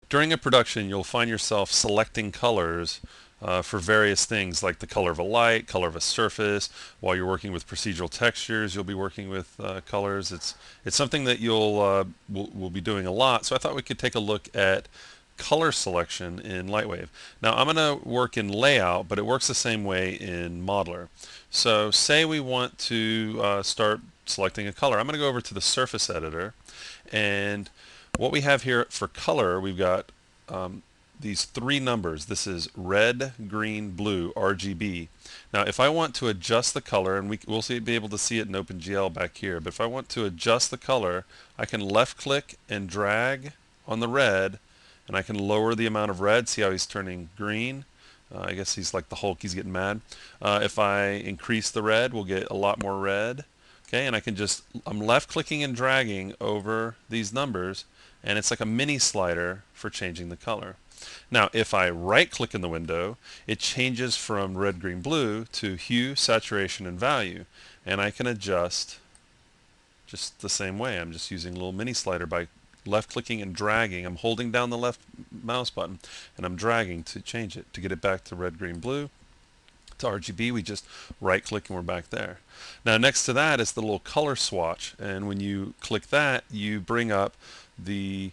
During a production, you'll find yourself selecting colors for various things like the color of a light, color of a surface. While you're working with procedural textures, you'll be working with colors. It's something that will be doing a lot. So I thought we could take a look at color selection in Lightwave. Now I'm going to work in layout, but it works the same way in Modeler. So say we want to start selecting a color. I'm going to go over to the surface editor, and what we have here for color, we've got these three numbers. This is red, green, blue, RGB. Now, if I want to adjust the color, and we'll be able to see it in OpenGL back here, but if I want to adjust the color, I can left click and drag on the red, and I can lower the amount of red. See how he's turning green? I guess he's like the Hulk, he's getting mad. If I increase the red, we'll get a lot more red. Okay, and I'm left clicking and dragging over these numbers, and it's like a mini slider for changing the color. Now, if I right click in the window, it changes from red, green, blue to hue, saturation, and value, and I can adjust just the same way. I'm just using a little mini slider by left clicking and dragging. I'm holding down the left mouse button and I'm dragging to change it. To get it back to red, green, blue, to RGB, we just right click and we're back there. Now next to that is the little color swatch, and when you click that, you bring up the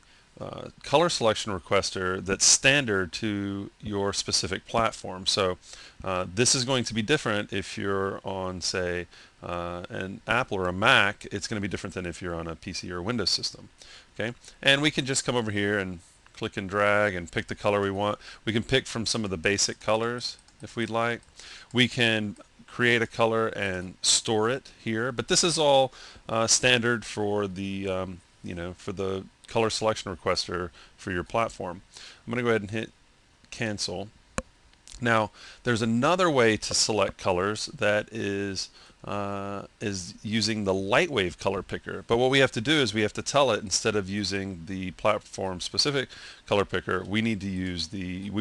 color selection requester that's standard to your specific platform. So this is going to be different if you're on, say, an Apple or a Mac. It's going to be different than if you're on a PC or a Windows system. Okay, and we can just come over here and click and drag and pick the color we want. We can pick from some of the basic colors if we'd like. We can create a color and store it here, but this is all standard for the for the color selection requester for your platform. I'm going to go ahead and hit cancel. Now, there's another way to select colors that is using the Lightwave color picker. But what we have to do is we have to tell it, instead of using the platform specific color picker, we want to use the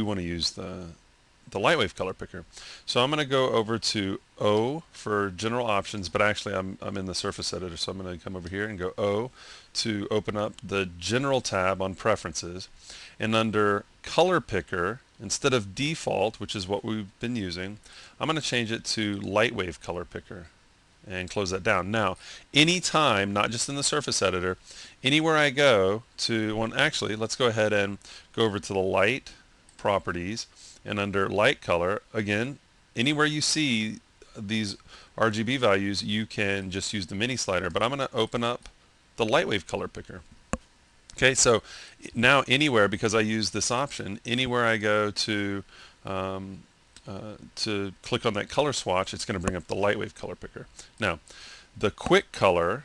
Lightwave color picker. So I'm going to go over to O for general options, but actually I'm in the surface editor, so I'm going to come over here and go O to open up the general tab on preferences. And under color picker, instead of default, which is what we've been using, I'm going to change it to Lightwave color picker and close that down. Now, anytime, not just in the surface editor, anywhere I go to, well, actually, let's go ahead and go over to the light properties, and under light color, again, anywhere you see these RGB values, you can just use the mini slider, but I'm going to open up the Lightwave color picker. Okay, so now anywhere, because I use this option, anywhere I go to click on that color swatch, it's going to bring up the Lightwave color picker. Now, the quick color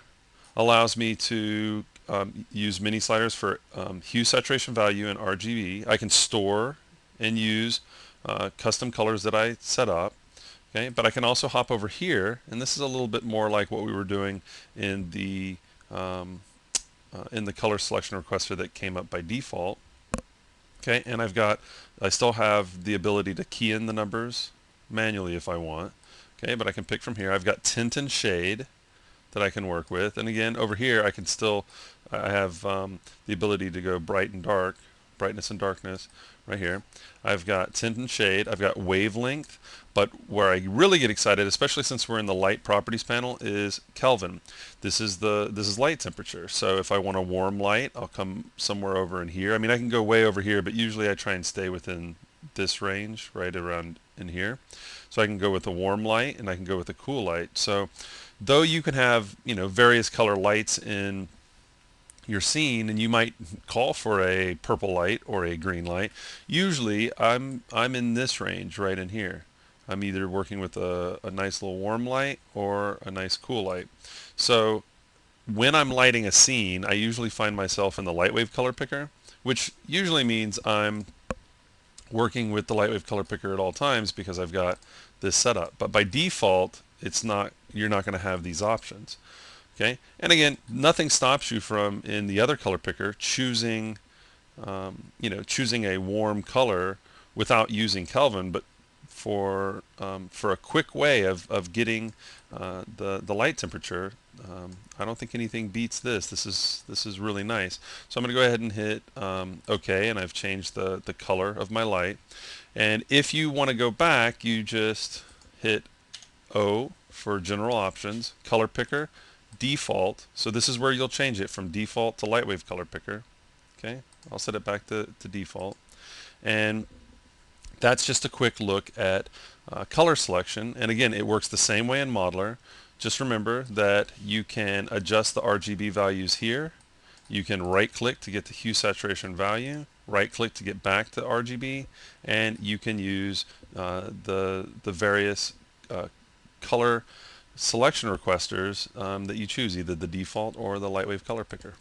allows me to use mini sliders for hue, saturation, value, and RGB. I can store and use custom colors that I set up. Okay, but I can also hop over here, and this is a little bit more like what we were doing in the color selection requester that came up by default. Okay, and I still have the ability to key in the numbers manually if I want. Okay, but I can pick from here. I've got tint and shade that I can work with, and again over here I have the ability to go bright and dark, brightness and darkness right here. I've got tint and shade, I've got wavelength, but where I really get excited, especially since we're in the light properties panel, is Kelvin. This is light temperature. So if I want a warm light, I'll come somewhere over in here. I mean, I can go way over here, but usually I try and stay within this range right around in here. So I can go with a warm light and I can go with a cool light. So though you can have, various color lights in your scene, and you might call for a purple light or a green light, usually I'm in this range right in here. I'm either working with a nice little warm light or a nice cool light. So when I'm lighting a scene, I usually find myself in the Lightwave color picker, which usually means I'm working with the Lightwave color picker at all times because I've got this setup. But by default, you're not going to have these options. Okay, and again, nothing stops you from, in the other color picker, choosing a warm color without using Kelvin, but for a quick way of getting the light temperature, I don't think anything beats this. This is really nice. So I'm going to go ahead and hit OK, and I've changed the color of my light. And if you want to go back, you just hit O for general options, color picker, default. So this is where you'll change it from default to Lightwave color picker. Okay, I'll set it back to default. And that's just a quick look at color selection. And again, it works the same way in Modeler. Just remember that you can adjust the RGB values here. You can right click to get the hue saturation value, right click to get back to RGB, and you can use the various color selection requesters that you choose, either the default or the Lightwave color picker.